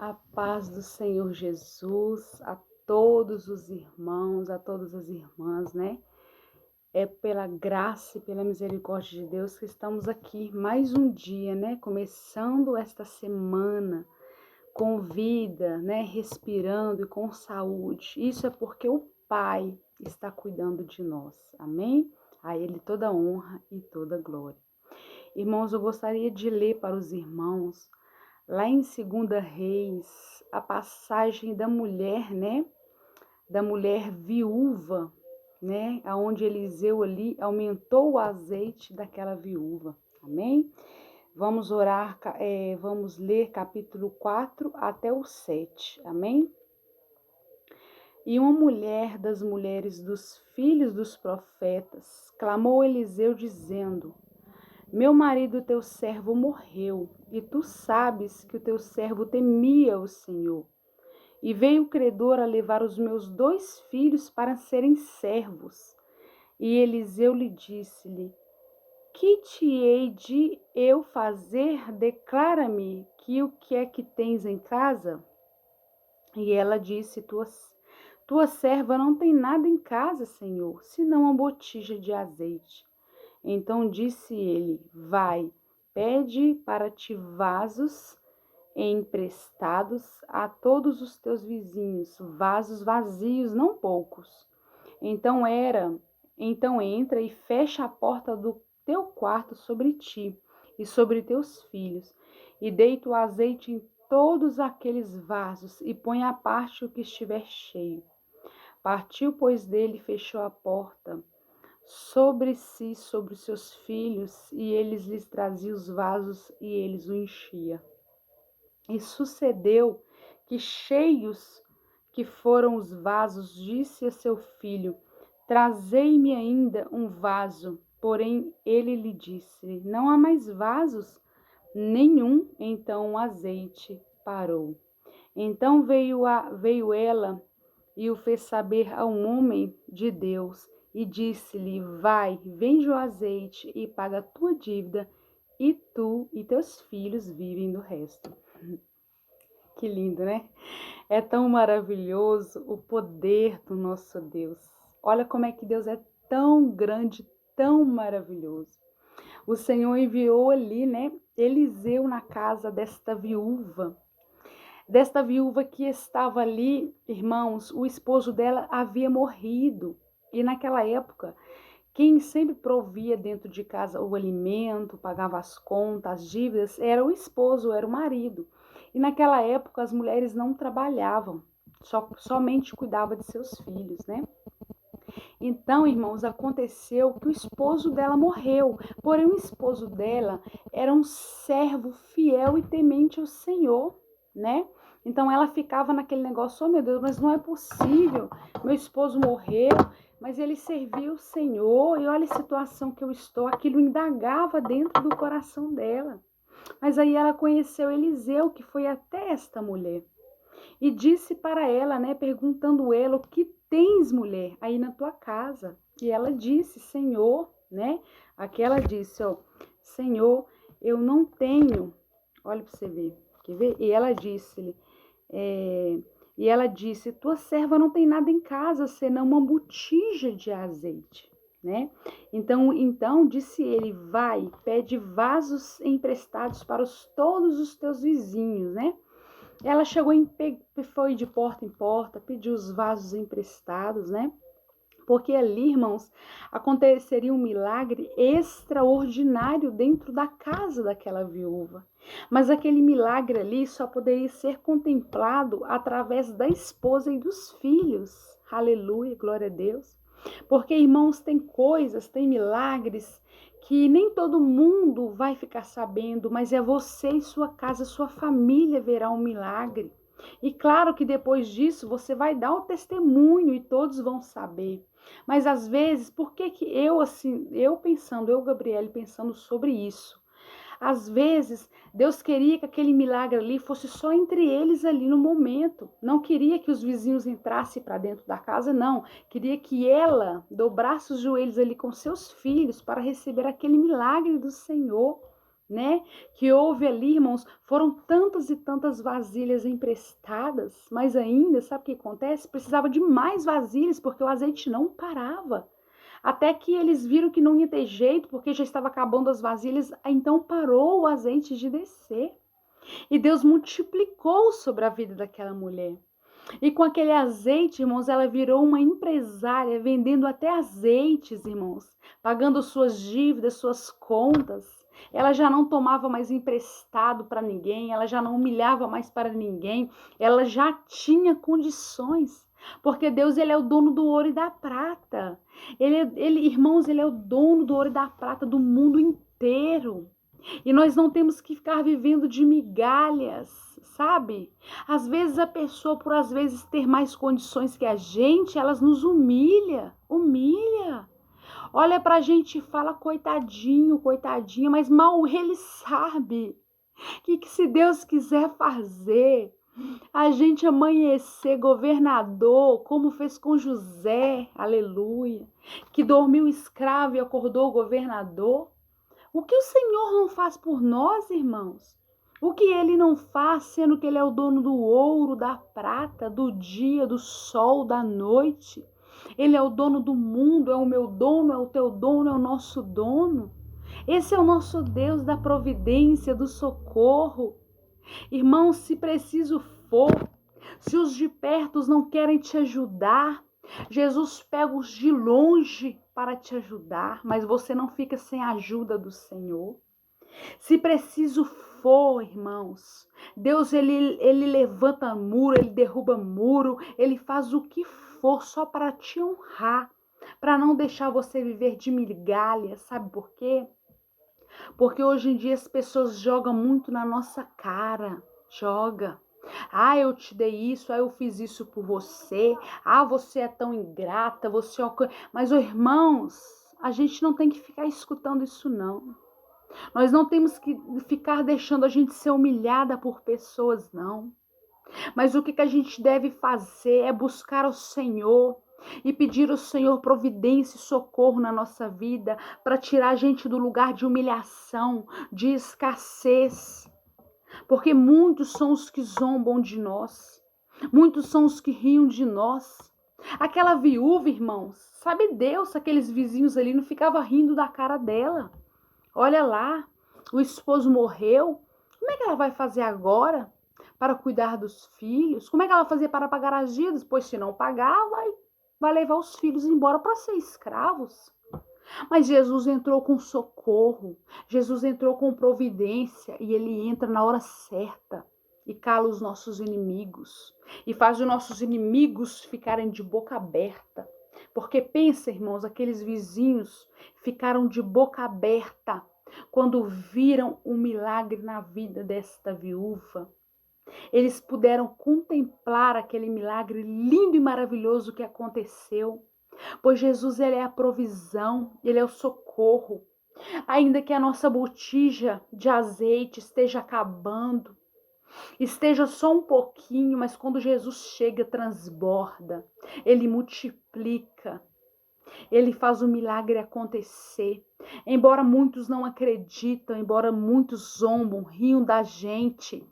A paz do Senhor Jesus a todos os irmãos, a todas as irmãs, né? É pela graça e pela misericórdia de Deus que estamos aqui mais um dia, né? Começando esta semana com vida, né? Respirando e com saúde. Isso é porque o Pai está cuidando de nós. Amém? A Ele toda honra e toda glória. Irmãos, eu gostaria de ler para os irmãos lá em 2 Reis, a passagem da mulher, né? Da mulher viúva, né? Aonde Eliseu ali aumentou o azeite daquela viúva. Amém? Vamos orar, vamos ler capítulo 4 até o 7. Amém? E uma mulher das mulheres dos filhos dos profetas clamou a Eliseu dizendo: meu marido, teu servo, morreu, e tu sabes que o teu servo temia o Senhor. E veio o credor a levar os meus 2 filhos para serem servos. E Eliseu lhe disse-lhe: que te hei de eu fazer? Declara-me que o que é que tens em casa? E ela disse: tua serva não tem nada em casa, Senhor, senão uma botija de azeite. Então disse ele: vai, pede para ti vasos emprestados a todos os teus vizinhos, vasos vazios, não poucos. Então entra e fecha a porta do teu quarto sobre ti e sobre teus filhos, e deita o azeite em todos aqueles vasos, e põe à parte o que estiver cheio. Partiu, pois, dele e fechou a porta sobre si, sobre os seus filhos, e eles lhes traziam os vasos, e eles o enchia. E sucedeu que, cheios que foram os vasos, disse a seu filho: trazei-me ainda um vaso. Porém ele lhe disse: não há mais vasos nenhum. Então o azeite parou. Então veio ela e o fez saber a um homem de Deus, e disse-lhe: vai, vende o azeite e paga a tua dívida, e tu e teus filhos vivem do resto. Que lindo, né? É tão maravilhoso o poder do nosso Deus. Olha como é que Deus é tão grande, tão maravilhoso. O Senhor enviou ali, né, Eliseu na casa desta viúva que estava ali, irmãos. O esposo dela havia morrido, e naquela época, quem sempre provia dentro de casa o alimento, pagava as contas, as dívidas, era o esposo, era o marido. E naquela época as mulheres não trabalhavam, somente cuidavam de seus filhos, né? Então, irmãos, aconteceu que o esposo dela morreu, porém o esposo dela era um servo fiel e temente ao Senhor, né? Então ela ficava naquele negócio: oh meu Deus, mas não é possível, meu esposo morreu, mas ele serviu o Senhor, e olha a situação que eu estou. Aquilo indagava dentro do coração dela. Mas aí ela conheceu Eliseu, que foi até esta mulher, e disse para ela, né, perguntando ela: o que tens, mulher, aí na tua casa? E ela disse: Senhor, né? Aqui ela disse: ó, Senhor, eu não tenho. Olha para você ver. Quer ver? E ela disse: tua serva não tem nada em casa, senão uma botija de azeite, né? Então disse ele: vai, pede vasos emprestados para todos os teus vizinhos, né? Ela chegou foi de porta em porta, pediu os vasos emprestados, né? Porque ali, irmãos, aconteceria um milagre extraordinário dentro da casa daquela viúva. Mas aquele milagre ali só poderia ser contemplado através da esposa e dos filhos. Aleluia, glória a Deus. Porque, irmãos, tem coisas, tem milagres que nem todo mundo vai ficar sabendo, mas é você e sua casa, sua família verá um milagre. E claro que depois disso você vai dar o testemunho e todos vão saber. Mas às vezes, por que que eu, Gabriele, pensando sobre isso? Às vezes, Deus queria que aquele milagre ali fosse só entre eles ali no momento. Não queria que os vizinhos entrassem para dentro da casa, não. Queria que ela dobrasse os joelhos ali com seus filhos para receber aquele milagre do Senhor, né? Que houve ali, irmãos, foram tantas e tantas vasilhas emprestadas, mas ainda, sabe o que acontece? Precisava de mais vasilhas, porque o azeite não parava. Até que eles viram que não ia ter jeito, porque já estava acabando as vasilhas, então parou o azeite de descer. E Deus multiplicou sobre a vida daquela mulher. E com aquele azeite, irmãos, ela virou uma empresária, vendendo até azeites, irmãos, pagando suas dívidas, suas contas. Ela já não tomava mais emprestado para ninguém, ela já não humilhava mais para ninguém, ela já tinha condições. Porque Deus, ele é o dono do ouro e da prata. Irmãos, ele é o dono do ouro e da prata do mundo inteiro. E nós não temos que ficar vivendo de migalhas, sabe? Às vezes a pessoa, por às vezes ter mais condições que a gente, elas nos humilha. Olha pra gente e fala coitadinho, coitadinha, mas mal ele sabe que se Deus quiser fazer, a gente amanhecer governador, como fez com José, aleluia, que dormiu escravo e acordou governador. O que o Senhor não faz por nós, irmãos? O que ele não faz, sendo que ele é o dono do ouro, da prata, do dia, do sol, da noite? Ele é o dono do mundo, é o meu dono, é o teu dono, é o nosso dono. Esse é o nosso Deus da providência, do socorro. Irmãos, se preciso for, se os de perto não querem te ajudar, Jesus pega os de longe para te ajudar, mas você não fica sem a ajuda do Senhor. Se preciso for, irmãos, Deus ele levanta muro, ele derruba muro, ele faz o que for só para te honrar, para não deixar você viver de migalhas, sabe por quê? Porque hoje em dia as pessoas jogam muito na nossa cara, joga. Ah, eu te dei isso, ah, eu fiz isso por você. Ah, você é tão ingrata, você é... Mas, oh, irmãos, a gente não tem que ficar escutando isso, não. Nós não temos que ficar deixando a gente ser humilhada por pessoas, não. Mas o que a gente deve fazer é buscar o Senhor e pedir ao Senhor providência e socorro na nossa vida para tirar a gente do lugar de humilhação, de escassez. Porque muitos são os que zombam de nós. Muitos são os que riam de nós. Aquela viúva, irmãos, sabe Deus se aqueles vizinhos ali não ficavam rindo da cara dela. Olha lá, o esposo morreu. Como é que ela vai fazer agora para cuidar dos filhos? Como é que ela vai fazer para pagar as dívidas? Pois se não pagar, vai levar os filhos embora para ser escravos. Mas Jesus entrou com socorro, Jesus entrou com providência e ele entra na hora certa e cala os nossos inimigos e faz os nossos inimigos ficarem de boca aberta. Porque pensa, irmãos, aqueles vizinhos ficaram de boca aberta quando viram o milagre na vida desta viúva. Eles puderam contemplar aquele milagre lindo e maravilhoso que aconteceu. Pois Jesus, ele é a provisão, ele é o socorro. Ainda que a nossa botija de azeite esteja acabando, esteja só um pouquinho, mas quando Jesus chega, transborda. Ele multiplica. Ele faz o milagre acontecer. Embora muitos não acreditam, embora muitos zombam, riam da gente,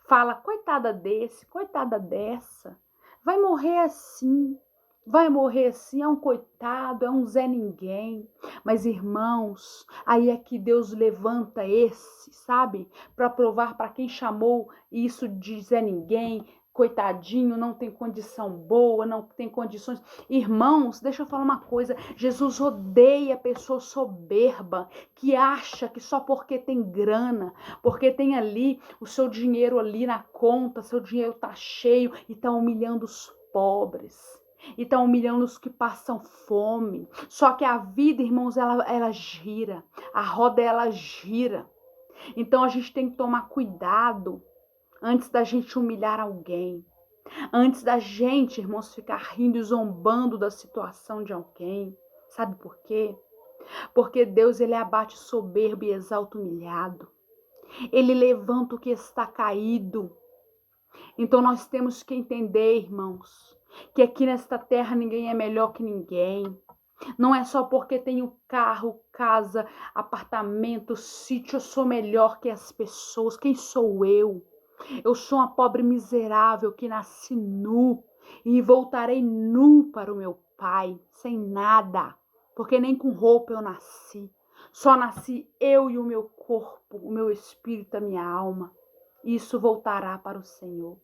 fala, coitada desse, coitada dessa, vai morrer assim. Vai morrer assim, é um coitado, é um Zé Ninguém. Mas, irmãos, aí é que Deus levanta esse, sabe? Para provar para quem chamou isso de Zé Ninguém, coitadinho, não tem condição boa, não tem condições. Irmãos, deixa eu falar uma coisa. Jesus odeia a pessoa soberba, que acha que só porque tem grana, porque tem ali o seu dinheiro ali na conta, seu dinheiro tá cheio e tá humilhando os pobres. E estão humilhando os que passam fome. Só que a vida, irmãos, ela gira. A roda, ela gira. Então a gente tem que tomar cuidado antes da gente humilhar alguém. Antes da gente, irmãos, ficar rindo e zombando da situação de alguém. Sabe por quê? Porque Deus, ele abate soberbo e exalta o humilhado. Ele levanta o que está caído. Então nós temos que entender, irmãos, que aqui nesta terra ninguém é melhor que ninguém. Não é só porque tenho carro, casa, apartamento, sítio, eu sou melhor que as pessoas. Quem sou eu? Eu sou uma pobre miserável que nasci nu e voltarei nu para o meu pai, sem nada, porque nem com roupa eu nasci. Só nasci eu e o meu corpo, o meu espírito, a minha alma. Isso voltará para o Senhor.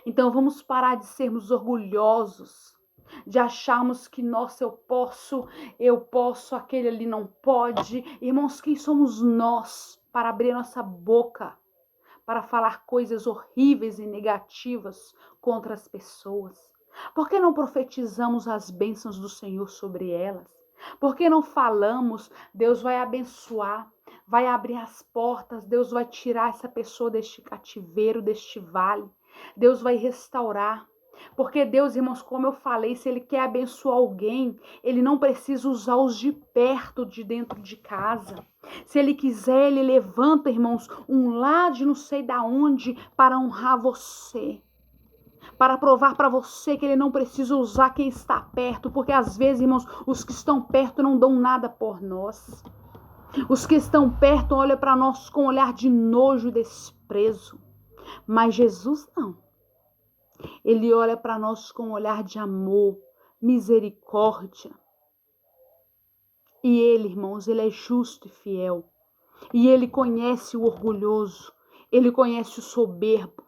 Então vamos parar de sermos orgulhosos, de acharmos que, nossa, eu posso, aquele ali não pode. Irmãos, quem somos nós para abrir nossa boca, para falar coisas horríveis e negativas contra as pessoas? Por que não profetizamos as bênçãos do Senhor sobre elas? Por que não falamos, Deus vai abençoar, vai abrir as portas, Deus vai tirar essa pessoa deste cativeiro, deste vale, Deus vai restaurar. Porque Deus, irmãos, como eu falei, se Ele quer abençoar alguém, Ele não precisa usar os de perto, de dentro de casa. Se Ele quiser, Ele levanta, irmãos, um lá de não sei da onde para honrar você. Para provar para você que Ele não precisa usar quem está perto. Porque às vezes, irmãos, os que estão perto não dão nada por nós. Os que estão perto olham para nós com um olhar de nojo e desprezo. Mas Jesus não. Ele olha para nós com um olhar de amor, misericórdia. E Ele, irmãos, Ele é justo e fiel. E Ele conhece o orgulhoso. Ele conhece o soberbo.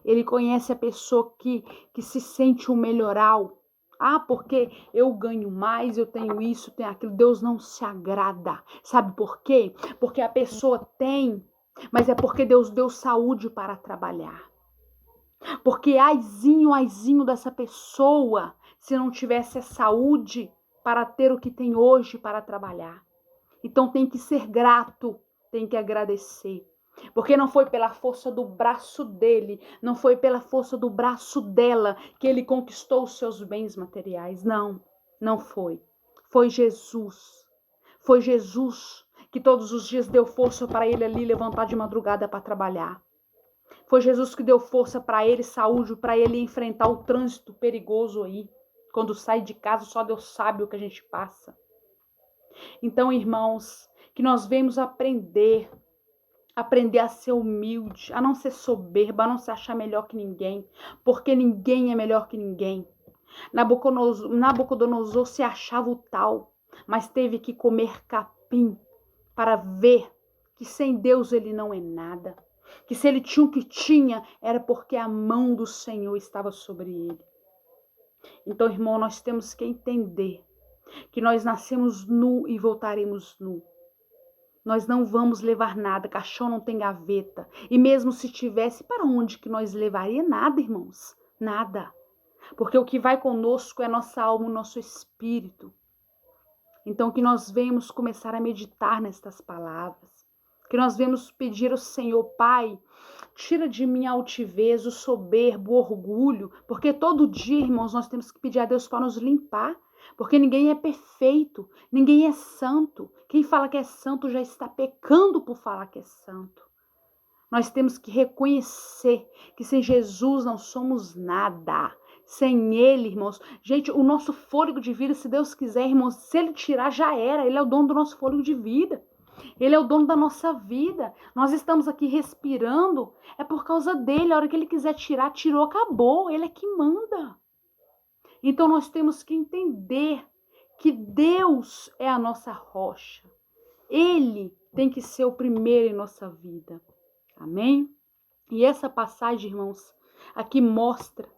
Ele conhece a pessoa que se sente o melhoral. Ah, porque eu ganho mais, eu tenho isso, tenho aquilo. Deus não se agrada. Sabe por quê? Porque a pessoa tem, mas é porque Deus deu saúde para trabalhar. Porque aizinho dessa pessoa, se não tivesse a saúde para ter o que tem hoje para trabalhar. Então tem que ser grato, tem que agradecer. Porque não foi pela força do braço dele, não foi pela força do braço dela que ele conquistou os seus bens materiais. Não, não foi. Foi Jesus. Foi Jesus que todos os dias deu força para ele ali levantar de madrugada para trabalhar. Foi Jesus que deu força para ele, saúde, para ele enfrentar o trânsito perigoso aí. Quando sai de casa, só Deus sabe o que a gente passa. Então, irmãos, que nós venhamos aprender a ser humilde, a não ser soberba, a não se achar melhor que ninguém, porque ninguém é melhor que ninguém. Nabucodonosor se achava o tal, mas teve que comer capim para ver que sem Deus ele não é nada. Que se ele tinha o que tinha, era porque a mão do Senhor estava sobre ele. Então, irmão, nós temos que entender que nós nascemos nu e voltaremos nu. Nós não vamos levar nada, caixão não tem gaveta. E mesmo se tivesse, para onde que nós levaria? Nada, irmãos, nada. Porque o que vai conosco é nossa alma, o nosso espírito. Então, que nós venhamos começar a meditar nestas palavras. Que nós venhamos pedir ao Senhor, Pai, tira de mim a altivez, o soberbo, o orgulho. Porque todo dia, irmãos, nós temos que pedir a Deus para nos limpar. Porque ninguém é perfeito, ninguém é santo. Quem fala que é santo já está pecando por falar que é santo. Nós temos que reconhecer que sem Jesus não somos nada. Sem Ele, irmãos. Gente, o nosso fôlego de vida, se Deus quiser, irmãos, se Ele tirar, já era. Ele é o dono do nosso fôlego de vida. Ele é o dono da nossa vida. Nós estamos aqui respirando, é por causa dele. A hora que Ele quiser tirar, tirou, acabou. Ele é que manda. Então nós temos que entender que Deus é a nossa rocha. Ele tem que ser o primeiro em nossa vida. Amém? E essa passagem, irmãos, aqui mostra,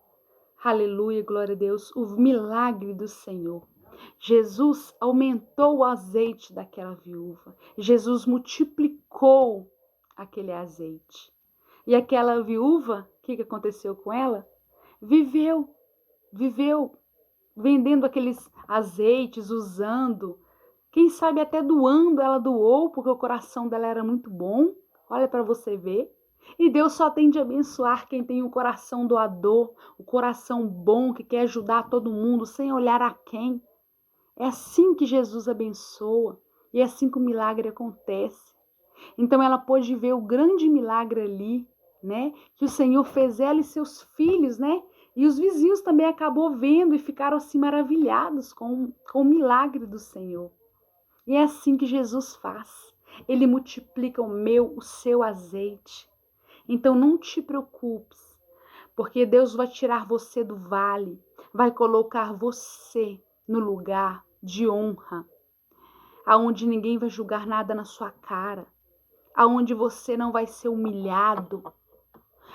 aleluia, glória a Deus, o milagre do Senhor. Jesus aumentou o azeite daquela viúva. Jesus multiplicou aquele azeite. E aquela viúva, o que aconteceu com ela? Viveu vendendo aqueles azeites, usando. Quem sabe até doando, ela doou, porque o coração dela era muito bom. Olha para você ver. E Deus só tem de abençoar quem tem um coração doador, o coração bom, que quer ajudar todo mundo, sem olhar a quem. É assim que Jesus abençoa. E é assim que o milagre acontece. Então ela pôde ver o grande milagre ali, né? Que o Senhor fez ela e seus filhos, né? E os vizinhos também acabou vendo e ficaram assim maravilhados com o milagre do Senhor. E é assim que Jesus faz. Ele multiplica o seu azeite. Então não te preocupes, porque Deus vai tirar você do vale, vai colocar você no lugar de honra, aonde ninguém vai julgar nada na sua cara, aonde você não vai ser humilhado,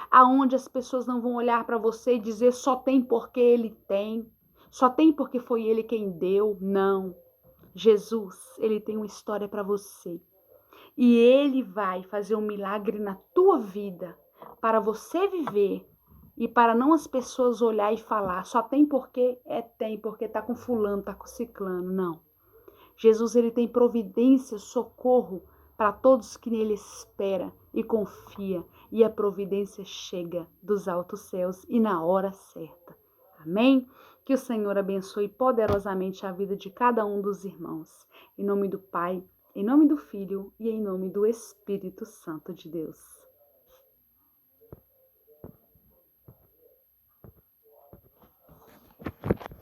aonde as pessoas não vão olhar para você e dizer só tem porque ele tem, só tem porque foi ele quem deu. Não. Jesus, ele tem uma história para você. E ele vai fazer um milagre na tua vida para você viver e para não as pessoas olhar e falar só tem porque tem, porque tá com fulano, tá com ciclano. Não. Jesus, ele tem providência, socorro para todos que nele espera e confia, e a providência chega dos altos céus e na hora certa. Amém? Que o Senhor abençoe poderosamente a vida de cada um dos irmãos. Em nome do Pai, em nome do Filho e em nome do Espírito Santo de Deus.